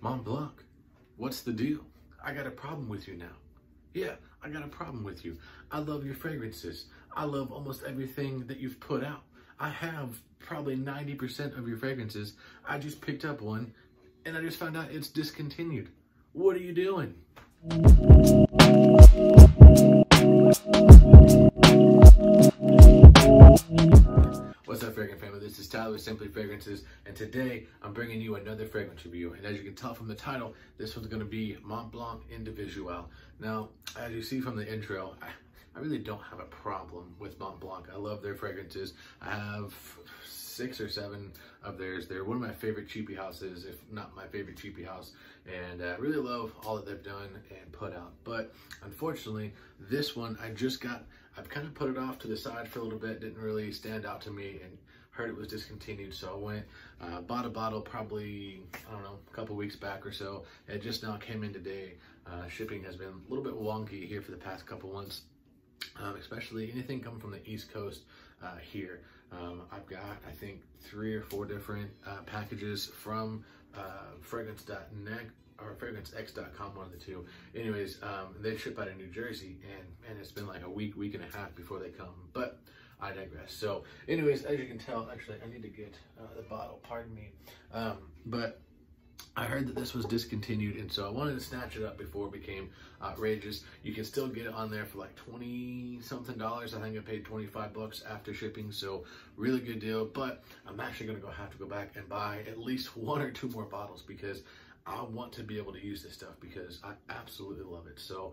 Mont Blanc, what's the deal? I got a problem with you now. Yeah, I got a problem with you. I love your fragrances. I love almost everything that you've put out. I have probably 90% of your fragrances. I just picked up one and I just found out it's discontinued. What are you doing? What's up, fragrance family? This is Tyler with Simply Fragrances, and today I'm bringing you another fragrance review. And as you can tell from the title, this one's going to be Mont Blanc Individuel. Now, as you see from the intro, I really don't have a problem with Mont Blanc. I love their fragrances. I have 6 or 7 of theirs. They're one of my favorite cheapie houses, if not my favorite cheapie house, and I really love all that they've done and put out. But unfortunately, this one I've kind of put it off to the side for a little bit, didn't really stand out to me, and heard it was discontinued, so I went, bought a bottle probably, I don't know, a couple weeks back or so. It just now came in today. Shipping has been a little bit wonky here for the past couple months, especially anything coming from the East Coast here. I've got, I think, 3 or 4 different packages from fragrance.net or fragrancex.com, one of the two. Anyways, they ship out of New Jersey, and it's been like a week and a half before they come, but I digress. So anyways, as you can tell, actually I need to get the bottle, pardon me, but I heard that this was discontinued, and so I wanted to snatch it up before it became outrageous. You can still get it on there for like 20 something dollars. I think I paid 25 bucks after shipping, so really good deal. But I'm actually gonna have to go back and buy at least 1 or 2 more bottles because I want to be able to use this stuff because I absolutely love it. So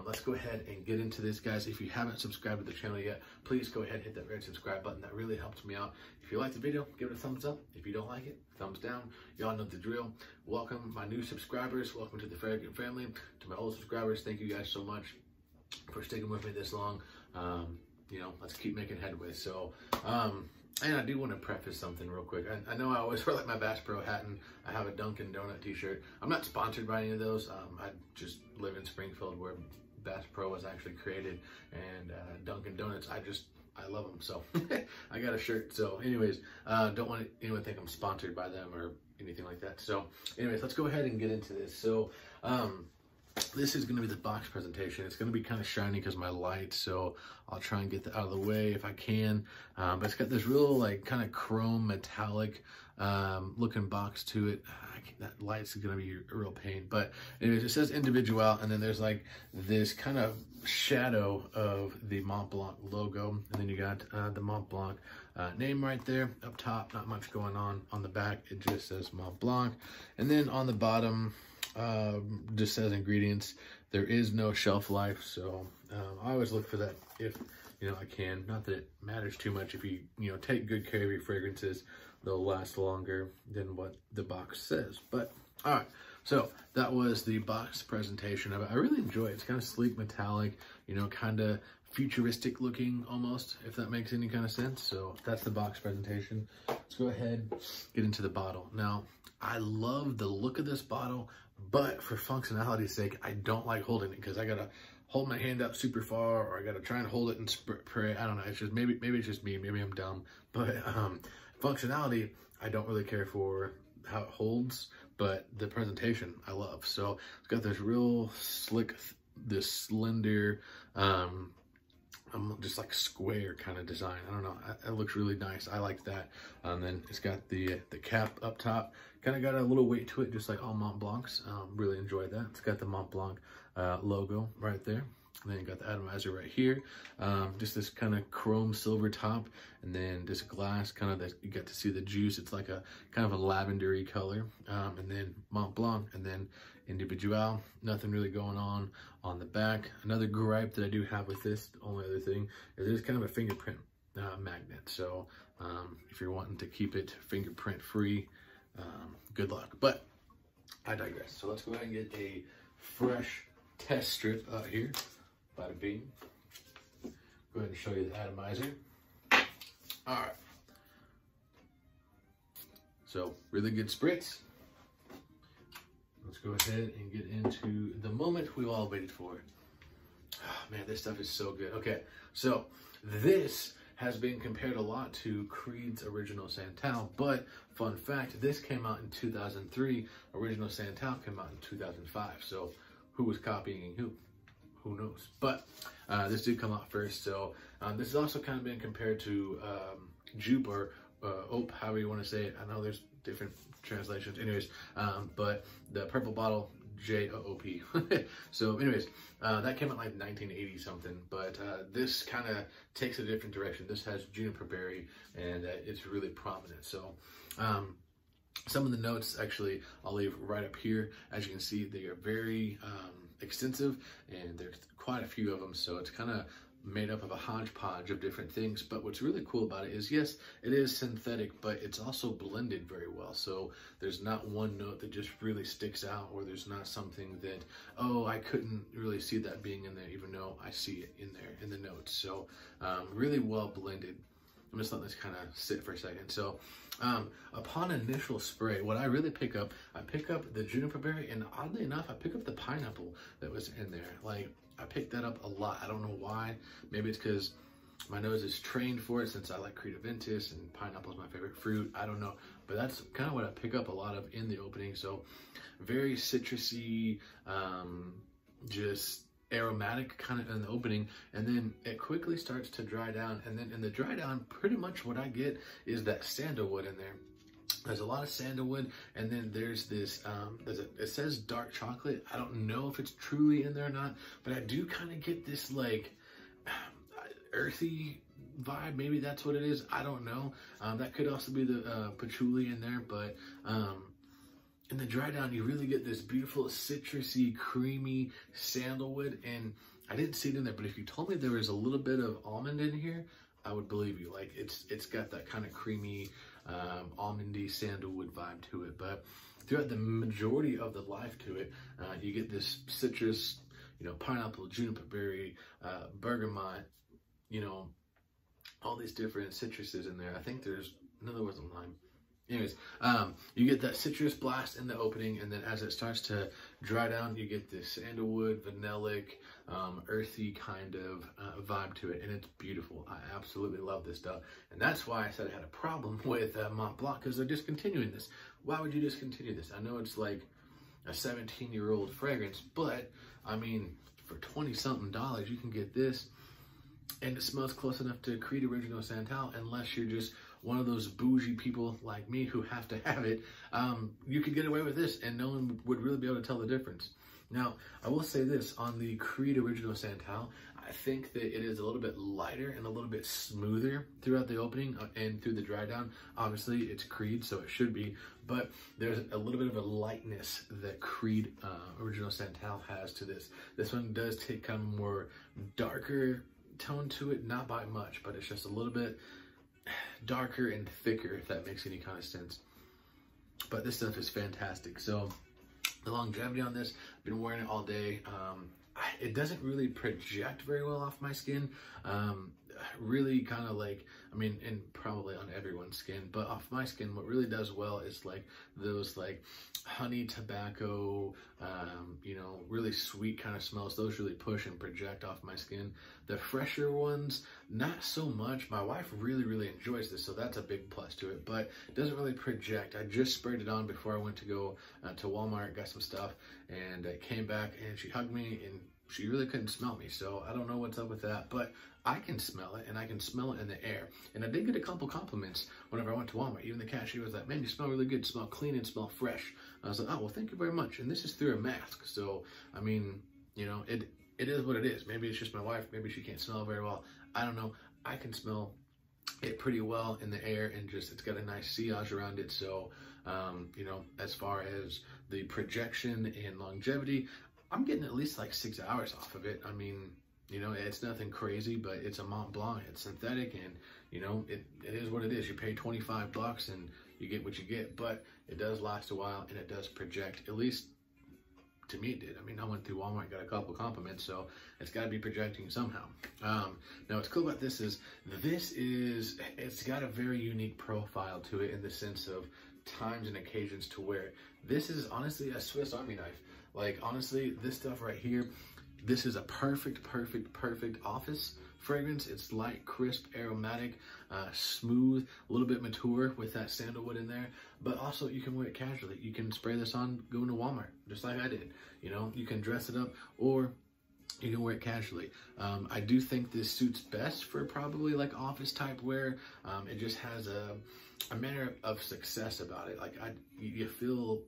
let's go ahead and get into this, guys. If you haven't subscribed to the channel yet, please go ahead and hit that red subscribe button. That really helps me out. If you like the video, give it a thumbs up. If you don't like it, thumbs down. Y'all know the drill. Welcome my new subscribers. Welcome to the Fragrant family. To my old subscribers, thank you guys so much for sticking with me this long. You know, let's keep making headway. So, and I do want to preface something real quick. I know I always wear like my Bass Pro hat, and I have a Dunkin' Donut t-shirt. I'm not sponsored by any of those. I just live in Springfield where Bass Pro was actually created, and Dunkin' Donuts, I love them. So I got a shirt. So anyways, don't want anyone to think I'm sponsored by them or anything like that. So anyways, let's go ahead and get into this. So this is going to be the box presentation. It's going to be kind of shiny because of my light, so I'll try and get that out of the way if I can. But it's got this real like kind of chrome metallic looking box to it. That light's going to be a real pain. But anyways, it says Individual, and then there's like this kind of shadow of the Mont Blanc logo, and then you got the Mont Blanc name right there up top. Not much going on the back. It just says Mont Blanc, and then on the bottom just says ingredients. There is no shelf life, so I always look for that if I can. Not that it matters too much. If you take good care of your fragrances, they'll last longer than what the box says. But all right, so that was the box presentation of it. I really enjoy it. It's kind of sleek, metallic, kind of futuristic looking almost, if that makes any kind of sense. So that's the box presentation. Let's go ahead, get into the bottle. Now, I love the look of this bottle, but for functionality's sake, I don't like holding it because I gotta hold my hand up super far, or I gotta try and hold it and spray. I don't know. It's just maybe it's just me. Maybe I'm dumb. But functionality, I don't really care for how it holds, but the presentation I love. So it's got this real slick, this slender, just like square kind of design. I don't know. It looks really nice. I like that. And then it's got the cap up top. Kind of got a little weight to it, just like all Mont Blancs. Really enjoyed that. It's got the Mont Blanc logo right there. And then you got the atomizer right here. Just this kind of chrome silver top, and then this glass kind of that you get to see the juice. It's like a kind of a lavendery color. And then Mont Blanc, and then Individual. Nothing really going on the back. Another gripe that I do have with this, the only other thing, is it is kind of a fingerprint magnet. So if you're wanting to keep it fingerprint free, good luck. But I digress. So let's go ahead and get a fresh test strip out here. Bada bing. Go ahead and show you the atomizer. All right. So really good spritz. Let's go ahead and get into the moment we all waited for. Oh, man, this stuff is so good. Okay, so this has been compared a lot to Creed's Original Santal, but fun fact, this came out in 2003, Original Santal came out in 2005, so who was copying who? Who knows? But this did come out first, so this has also kind of been compared to Juniper, Ope, however you want to say it. I know there's different translations. Anyways, but the purple bottle, J-O-O-P. So anyways, that came out like 1980 something, but this kind of takes a different direction. This has Juniper Berry, and it's really prominent. So some of the notes, actually, I'll leave right up here. As you can see, they are very extensive, and there's quite a few of them, so it's kind of made up of a hodgepodge of different things. But what's really cool about it is, yes, it is synthetic, but it's also blended very well. So there's not one note that just really sticks out, or there's not something that, oh, I couldn't really see that being in there, even though I see it in there in the notes. So really well blended. I'm just letting this kind of sit for a second. So upon initial spray, what I really pick up, I pick up the Juniper Berry, and oddly enough, I pick up the pineapple that was in there. Like, I picked that up a lot. I don't know why. Maybe it's because my nose is trained for it, since I like Creed Aventus and pineapple is my favorite fruit. I don't know, but that's kind of what I pick up a lot of in the opening. So very citrusy, just aromatic kind of in the opening, and then it quickly starts to dry down, and then in the dry down, pretty much what I get is that sandalwood in there. There's a lot of sandalwood, and then there's this, it says dark chocolate. I don't know if it's truly in there or not, but I do kind of get this like earthy vibe. Maybe that's what it is. I don't know. That could also be the patchouli in there, but in the dry down, you really get this beautiful citrusy, creamy sandalwood, and I didn't see it in there, but if you told me there was a little bit of almond in here, I would believe you. Like, it's got that kind of creamy, almondy sandalwood vibe to it. But throughout the majority of the life to it, you get this citrus, you know, pineapple, juniper berry, bergamot, you know, all these different citruses in there. I think there's another was a lime. Anyways, you get that citrus blast in the opening, and then as it starts to dry down, you get this sandalwood, vanillic, earthy kind of vibe to it, and it's beautiful. I absolutely love this stuff, and that's why I said I had a problem with Mont Blanc, because they're discontinuing this. Why would you discontinue this? I know it's like a 17-year-old fragrance, but I mean, for $20-something, you can get this, and it smells close enough to Creed Original Santal, unless you're just one of those bougie people like me who have to have it. You could get away with this, and no one would really be able to tell the difference. Now, I will say this, on the Creed Original Santal, I think that it is a little bit lighter and a little bit smoother throughout the opening and through the dry down. Obviously, it's Creed, so it should be, but there's a little bit of a lightness that Creed Original Santal has to this. This one does take kind of more darker tone to it, not by much, but it's just a little bit darker and thicker, if that makes any kind of sense. But this stuff is fantastic. So the longevity on this, I've been wearing it all day. It doesn't really project very well off my skin. Really kind of like, I mean, and probably on everyone's skin, but off my skin, what really does well is like those like honey tobacco, you know, really sweet kind of smells. Those really push and project off my skin. The fresher ones, not so much. My wife really enjoys this, so that's a big plus to it, but it doesn't really project. I just sprayed it on before I went to go to Walmart, got some stuff, and came back, and she hugged me, and she really couldn't smell me, so I don't know what's up with that, but I can smell it, and I can smell it in the air. And I did get a couple compliments whenever I went to Walmart. Even the cashier was like, man, you smell really good, smell clean and smell fresh. I was like, oh, well, thank you very much. And this is through a mask, so, I mean, you know, it is what it is. Maybe it's just my wife, maybe she can't smell very well. I don't know. I can smell it pretty well in the air, and just, it's got a nice sillage around it, so, you know, as far as the projection and longevity, I'm getting at least like 6 hours off of it. I mean, you know, it's nothing crazy, but it's a Mont Blanc, it's synthetic, and, you know, it is what it is. You pay $25 and you get what you get, but it does last a while, and it does project, at least to me it did. I mean, I went through Walmart, got a couple compliments, so it's got to be projecting somehow. Now, what's cool about this is, it's got a very unique profile to it in the sense of times and occasions to wear it. This is honestly a Swiss Army knife. Like, honestly, this stuff right here, This is a perfect office fragrance. It's light, crisp, aromatic, smooth, a little bit mature with that sandalwood in there, but also you can wear it casually. You can spray this on going to Walmart, just like I did. You know, you can dress it up, or you can wear it casually. I do think this suits best for probably like office type wear. It just has a manner of success about it. Like you feel,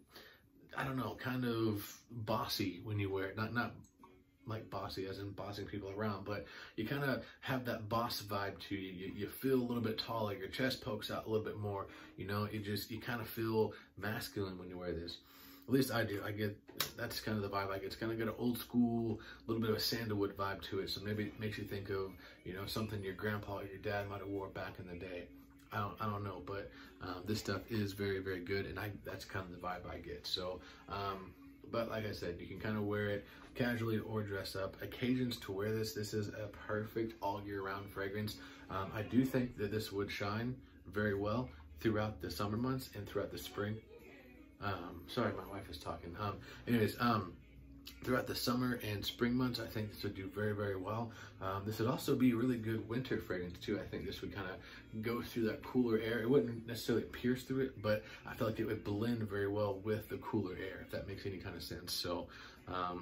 I don't know, kind of bossy when you wear it. Not like bossy as in bossing people around, but you kind of have that boss vibe to you. You feel a little bit taller, your chest pokes out a little bit more, you know, you kind of feel masculine when you wear this. At least I do. That's kind of the vibe I get. It's kind of got an old school, little bit of a sandalwood vibe to it. So maybe it makes you think of, you know, something your grandpa or your dad might have wore back in the day. I don't know, but this stuff is very good, and that's kind of the vibe I get. So, but like I said, you can kind of wear it casually or dress up. Occasions to wear this. This is a perfect all year round fragrance. I do think that this would shine very well throughout the summer months and throughout the spring. Sorry, my wife is talking. Throughout the summer and spring months, I think this would do very well. This would also be a really good winter fragrance too. I think this would kind of go through that cooler air. It wouldn't necessarily pierce through it, but I feel like it would blend very well with the cooler air, if that makes any kind of sense. So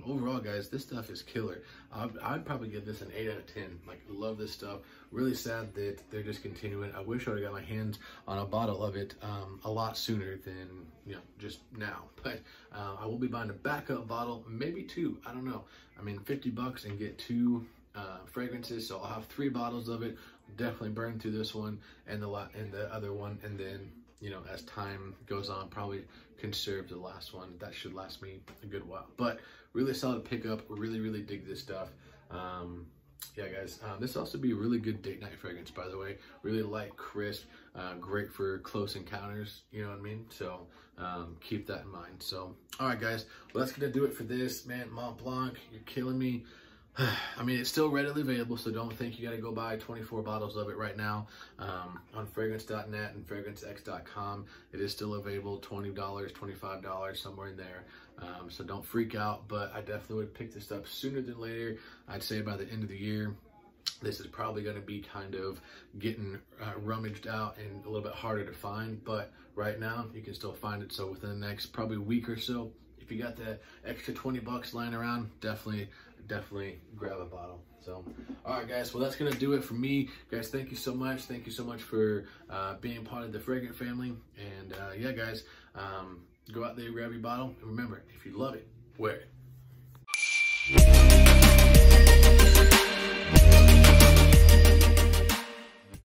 overall, guys, this stuff is killer. I'd probably give this an 8 out of 10. Like, love this stuff. Really sad that they're discontinuing. I wish I would have got my hands on a bottle of it a lot sooner than, you know, just now. But I will be buying a backup bottle, maybe 2. I don't know. I mean, $50 and get 2 fragrances, so I'll have 3 bottles of it. Definitely burn through this one and the other one, and then, you know, as time goes on, probably conserve the last one. That should last me a good while. But really solid pickup. Really dig this stuff. Yeah, guys, this will also be a really good date night fragrance, by the way. Really light, crisp, great for close encounters, you know what I mean? So keep that in mind. So, all right, guys, well, that's gonna do it for this. Man, Mont Blanc, you're killing me. I mean, it's still readily available, so don't think you got to go buy 24 bottles of it right now. On fragrance.net and fragrancex.com, it is still available, $20, $25, somewhere in there. So don't freak out, but I definitely would pick this up sooner than later. I'd say by the end of the year. This is probably going to be kind of getting rummaged out and a little bit harder to find, but right now you can still find it. So within the next probably week or so, if you got that extra 20 bucks lying around, definitely grab a bottle. So, all right, guys, well, that's gonna do it for me, guys. Thank you so much for being part of the Fragrant family. And yeah, guys, go out there, grab your bottle, and remember, if you love it, wear it.